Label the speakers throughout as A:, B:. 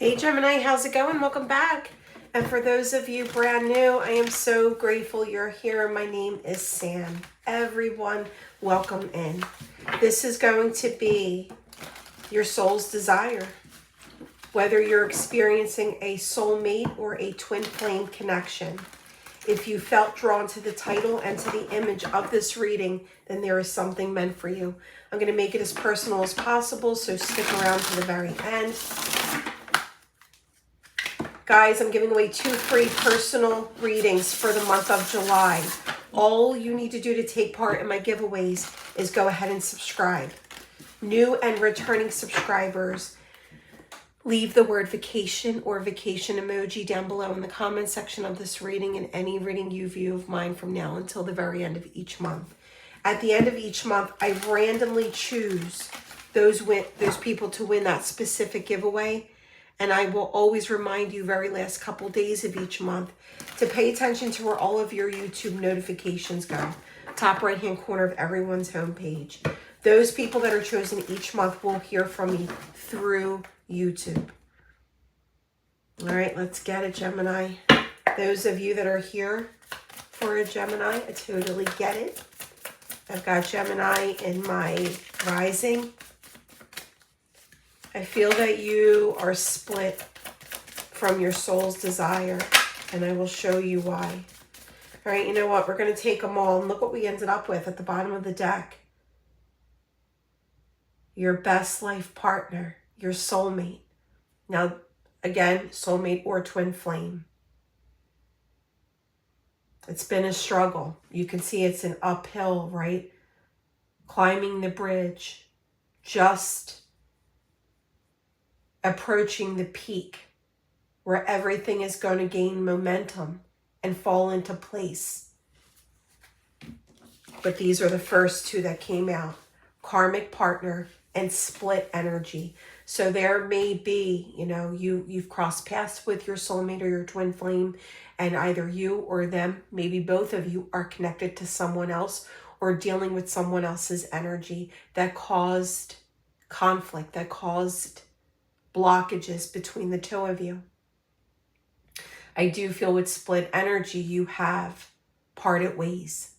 A: Hey Gemini, how's it going? Welcome back. And for those of you brand new, I am so grateful you're here. My name is Sam. Everyone, welcome in. This is going to be your soul's desire. Whether you're experiencing a soulmate or a twin flame connection. If you felt drawn to the title and to the image of this reading, then there is something meant for you. I'm going to make it as personal as possible, so stick around to the very end. Guys, I'm giving away 2 free personal readings for the month of July. All you need to do to take part in my giveaways is go ahead and subscribe. New and returning subscribers, leave the word vacation or vacation emoji down below in the comment section of this reading and any reading you view of mine from now until the very end of each month. At the end of each month, I randomly choose those people to win that specific giveaway. And I will always remind you very last couple days of each month to pay attention to where all of your YouTube notifications go. Top right-hand corner of everyone's homepage. Those people that are chosen each month will hear from me through YouTube. All right, let's get it, Gemini. Those of you that are here for a Gemini, I totally get it. I've got Gemini in my rising. I feel that you are split from your soul's desire, and I will show you why. All right, you know what? We're going to take them all, and look what we ended up with at the bottom of the deck. Your best life partner, your soulmate. Now, again, soulmate or twin flame. It's been a struggle. You can see it's an uphill, right? Climbing the bridge, just approaching the peak where everything is going to gain momentum and fall into place. But these are the first 2 that came out. Karmic partner and split energy. So there may be, you've crossed paths with your soulmate or your twin flame, and either you or them, maybe both of you, are connected to someone else or dealing with someone else's energy that caused conflict, that caused blockages between the 2 of you. I do feel with split energy, you have parted ways.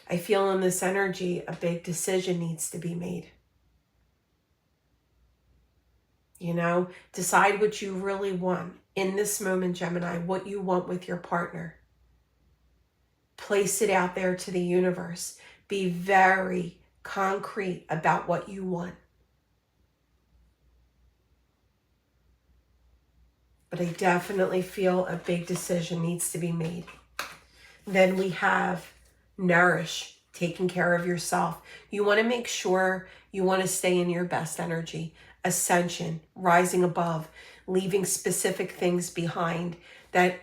A: I feel in this energy, a big decision needs to be made. Decide what you really want in this moment, Gemini, what you want with your partner. Place it out there to the universe. Be very concrete about what you want. But I definitely feel a big decision needs to be made. Then we have nourish, taking care of yourself. You want to make sure you want to stay in your best energy. Ascension, rising above, leaving specific things behind that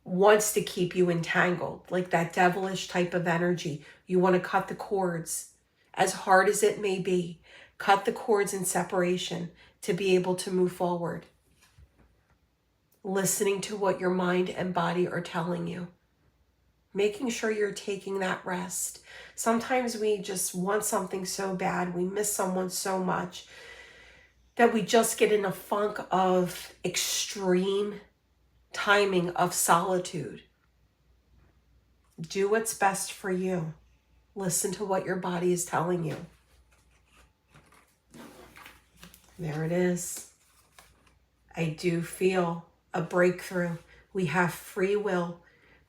A: wants to keep you entangled, like that devilish type of energy. You want to cut the cords. As hard as it may be, cut the cords in separation to be able to move forward. Listening to what your mind and body are telling you. Making sure you're taking that rest. Sometimes we just want something so bad, we miss someone so much, that we just get in a funk of extreme timing of solitude. Do what's best for you. Listen to what your body is telling you. There it is. I do feel a breakthrough. We have free will.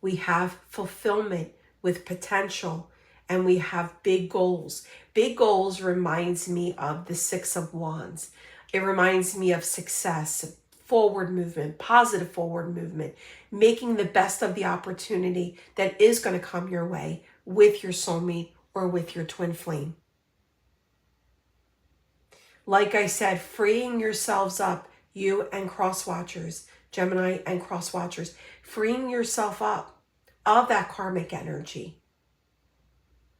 A: We have fulfillment with potential. And we have big goals. Big goals reminds me of the 6 of Wands. It reminds me of success, forward movement, positive forward movement, making the best of the opportunity that is going to come your way with your soulmate or with your twin flame. Like I said, freeing yourselves up, you and cross watchers, Gemini and cross watchers, freeing yourself up of that karmic energy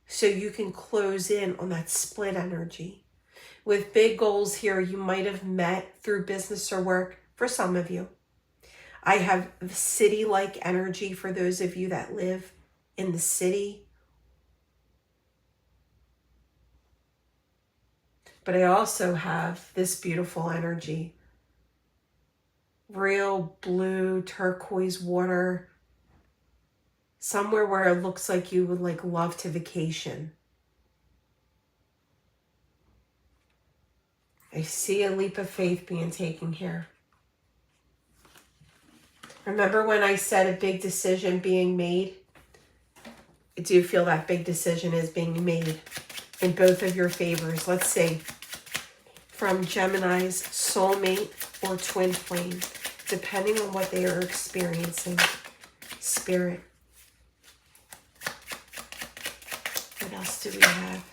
A: so you can close in on that split energy. With big goals here, you might have met through business or work for some of you. I have city-like energy for those of you that live in the city But I also have this beautiful energy. Real blue, turquoise water. Somewhere where it looks like you would like love to vacation. I see a leap of faith being taken here. Remember when I said a big decision being made? I do feel that big decision is being made in both of your favors. Let's see. From Gemini's soulmate or twin flame, depending on what they are experiencing. Spirit. What else do we have?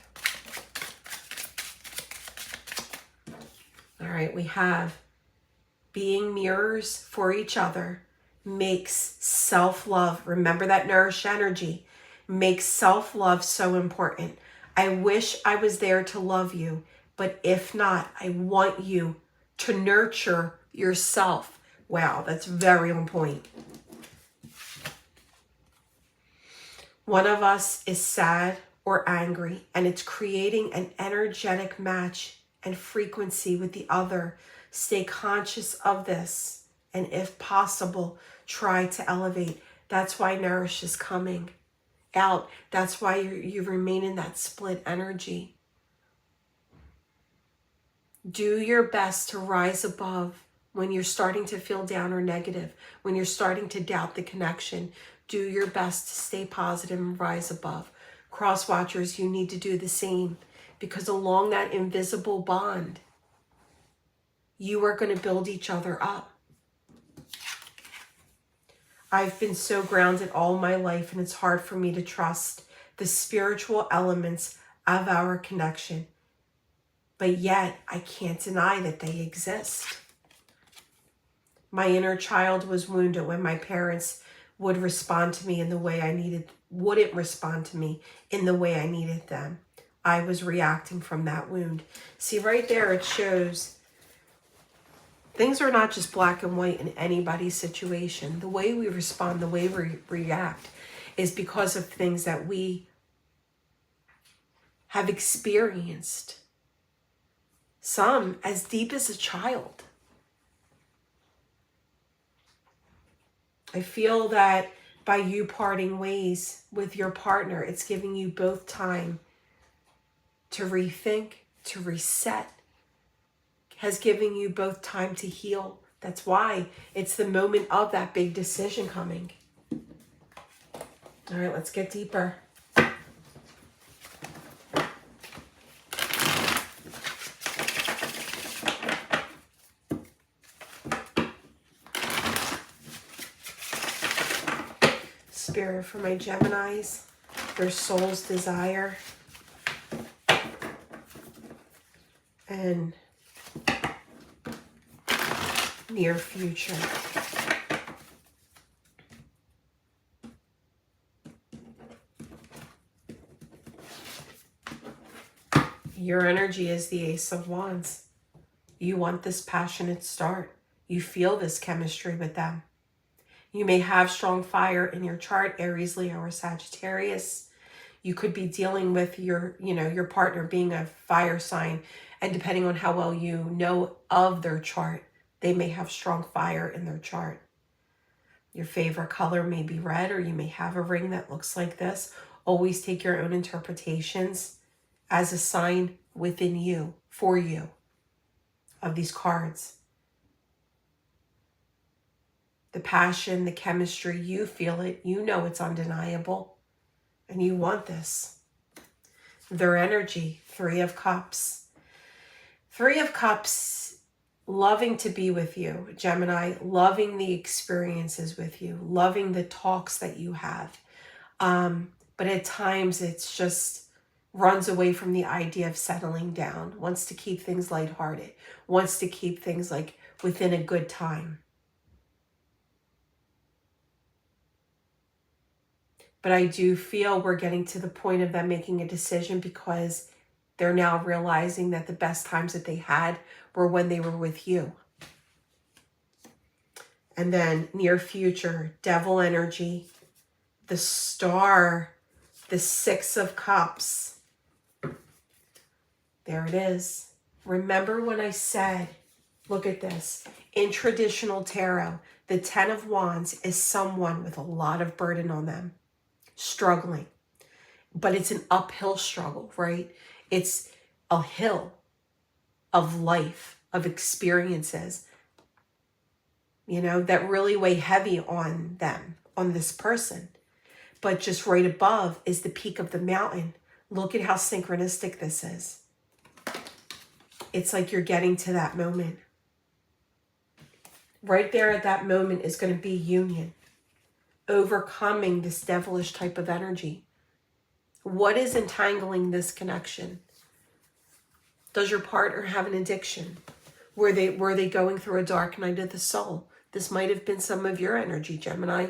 A: All right, we have being mirrors for each other makes self-love. Remember that nourished energy makes self-love so important. I wish I was there to love you, but if not, I want you to nurture yourself. Wow, that's very on point. One of us is sad or angry, and it's creating an energetic match and frequency with the other. Stay conscious of this, and if possible, try to elevate. That's why nourish is coming out. That's why you remain in that split energy. Do your best to rise above when you're starting to feel down or negative, when you're starting to doubt the connection. Do your best to stay positive and rise above. Cross watchers, you need to do the same, because along that invisible bond, you are going to build each other up. I've been so grounded all my life, and it's hard for me to trust the spiritual elements of our connection. But yet, I can't deny that they exist. My inner child was wounded when my parents would respond to me in the way I needed, wouldn't respond to me in the way I needed them. I was reacting from that wound. See, right there, it shows things are not just black and white in anybody's situation. The way we respond, the way we react is because of things that we have experienced. Some as deep as a child. I feel that by you parting ways with your partner, it's giving you both time to rethink, to reset, has given you both time to heal. That's why it's the moment of that big decision coming. All right, let's get deeper. Spirit for my Geminis, their soul's desire, and near future. Your energy is the Ace of Wands. You want this passionate start. You feel this chemistry with them. You may have strong fire in your chart, Aries, Leo, or Sagittarius. You could be dealing with your partner being a fire sign, and depending on how well you know of their chart, they may have strong fire in their chart. Your favorite color may be red, or you may have a ring that looks like this. Always take your own interpretations as a sign within you, for you, of these cards. The passion, the chemistry, you feel it. You know it's undeniable. And you want this. Their energy, Three of Cups. Three of Cups, loving to be with you, Gemini, loving the experiences with you, loving the talks that you have. But at times it's just runs away from the idea of settling down, wants to keep things lighthearted, wants to keep things like within a good time. But I do feel we're getting to the point of them making a decision, because they're now realizing that the best times that they had were when they were with you. And then near future, Devil energy, the Star, the Six of Cups. There it is. Remember when I said, look at this, in traditional tarot, the 10 of Wands is someone with a lot of burden on them, struggling. But it's an uphill struggle, right? It's a hill of life, of experiences, you know, that really weigh heavy on them, on this person. But just right above is the peak of the mountain. Look at how synchronistic this is. It's like you're getting to that moment. Right there at that moment is going to be union, overcoming this devilish type of energy. What is entangling this connection? Does your partner have an addiction? Were they going through a dark night of the soul? This might have been some of your energy, Gemini.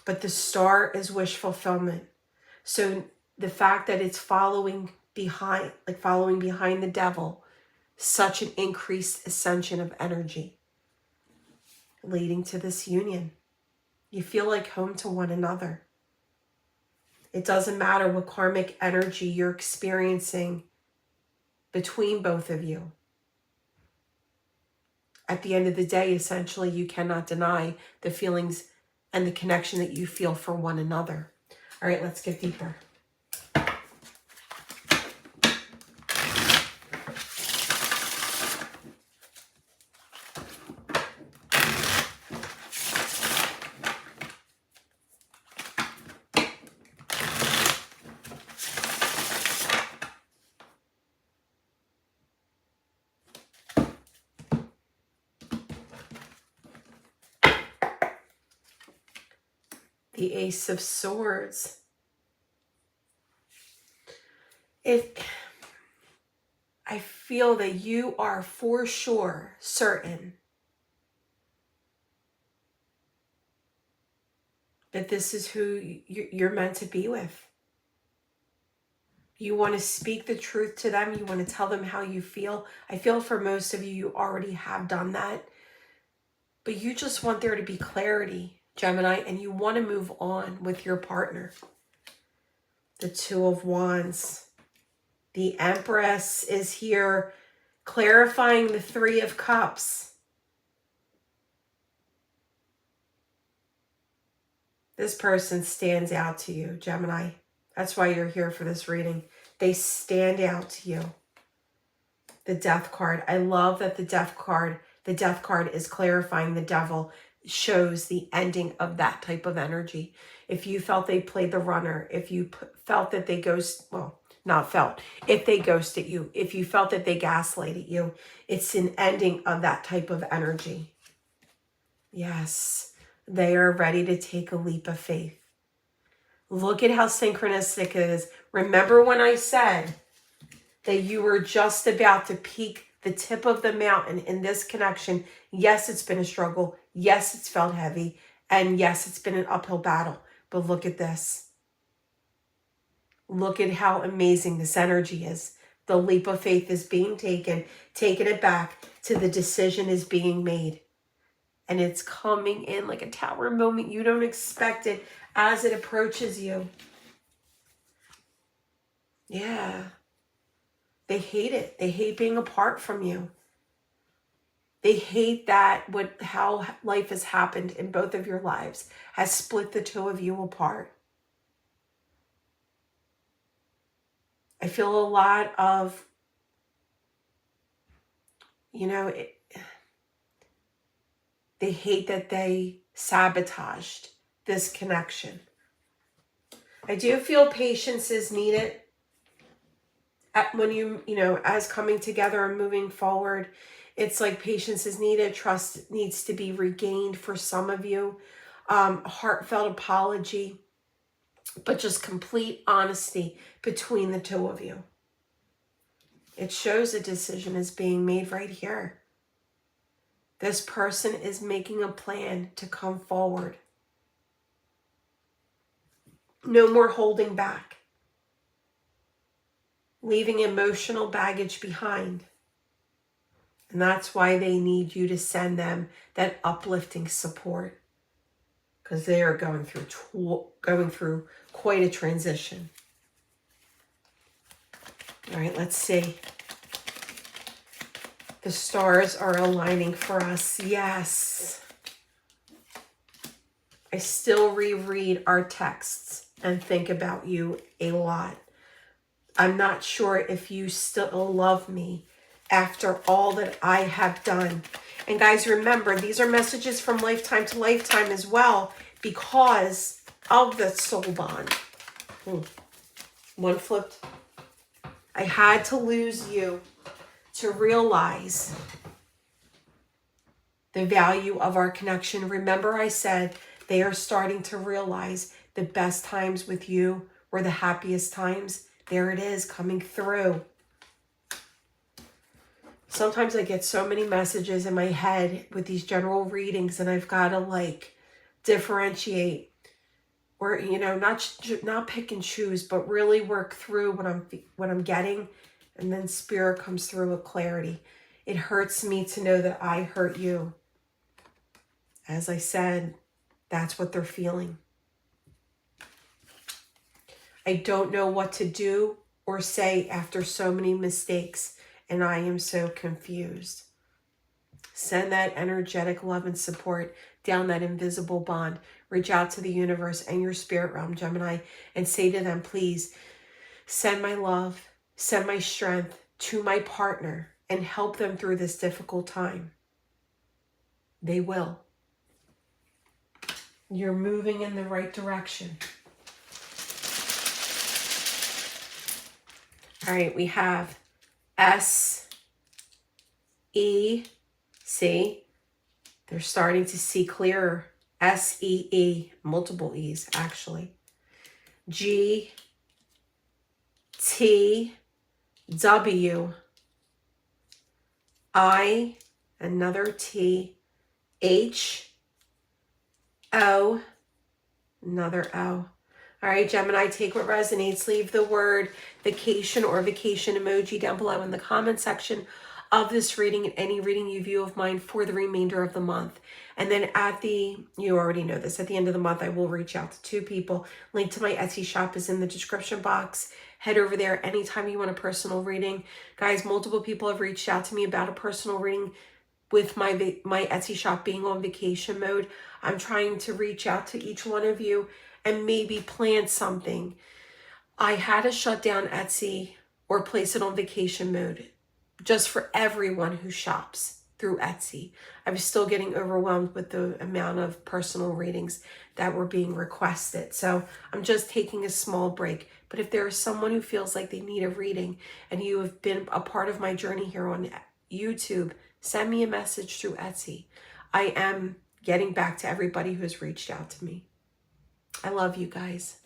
A: But the star is wish fulfillment. So the fact that it's following behind the devil, such an increased ascension of energy, leading to this union. You feel like home to one another. It doesn't matter what karmic energy you're experiencing between both of you. At the end of the day, essentially, you cannot deny the feelings and the connection that you feel for one another. All right, let's get deeper. The Ace of Swords. I feel that you are for sure certain that this is who you're meant to be with. You want to speak the truth to them. You want to tell them how you feel. I feel for most of you, you already have done that. But you just want there to be clarity, Gemini, and you want to move on with your partner. The Two of Wands. The Empress is here clarifying the Three of Cups. This person stands out to you, Gemini. That's why you're here for this reading. They stand out to you. The Death card. I love that the Death card is clarifying the devil, shows the ending of that type of energy. If you felt they played the runner, if you felt that they if they ghosted you, if you felt that they gaslighted you, it's an ending of that type of energy. Yes, they are ready to take a leap of faith. Look at how synchronistic it is. Remember when I said that you were just about to peak the tip of the mountain in this connection? Yes, it's been a struggle. Yes, it's felt heavy. And yes, it's been an uphill battle. But look at this. Look at how amazing this energy is. The leap of faith is being taken it back to the decision is being made. And it's coming in like a tower moment. You don't expect it as it approaches you. Yeah. They hate it. They hate being apart from you. They hate that how life has happened in both of your lives has split the two of you apart. I feel a lot of, they hate that they sabotaged this connection. I do feel patience is needed when as coming together and moving forward. It's like patience is needed. Trust needs to be regained for some of you. Heartfelt apology, but just complete honesty between the two of you. It shows a decision is being made right here. This person is making a plan to come forward. No more holding back. Leaving emotional baggage behind. And that's why they need you to send them that uplifting support. Because they are going through quite a transition. All right, let's see. The stars are aligning for us. Yes. I still reread our texts and think about you a lot. I'm not sure if you still love me after all that I have done. And guys, remember, these are messages from lifetime to lifetime as well because of the soul bond. One flipped. I had to lose you to realize the value of our connection. Remember, I said they are starting to realize the best times with you were the happiest times. There it is, coming through. Sometimes I get so many messages in my head with these general readings, and I've got to like differentiate, or not pick and choose, but really work through what I'm getting, and then spirit comes through with clarity. It hurts me to know that I hurt you. As I said, that's what they're feeling. I don't know what to do or say after so many mistakes, and I am so confused. Send that energetic love and support down that invisible bond. Reach out to the universe and your spirit realm, Gemini, and say to them, please, send my love, send my strength to my partner and help them through this difficult time. They will. You're moving in the right direction. All right, we have S-E-C. They're starting to see clearer. S-E-E, multiple E's actually. G-T-W. I, another T. H-O, another O. All right, Gemini, take what resonates. Leave the word vacation or vacation emoji down below in the comment section of this reading and any reading you view of mine for the remainder of the month. And then you already know this, at the end of the month, I will reach out to 2 people. Link to my Etsy shop is in the description box. Head over there anytime you want a personal reading. Guys, multiple people have reached out to me about a personal reading with my Etsy shop being on vacation mode. I'm trying to reach out to each one of you and maybe plan something. I had to shut down Etsy or place it on vacation mode just for everyone who shops through Etsy. I was still getting overwhelmed with the amount of personal readings that were being requested. So I'm just taking a small break. But if there is someone who feels like they need a reading and you have been a part of my journey here on YouTube, send me a message through Etsy. I am getting back to everybody who has reached out to me. I love you guys.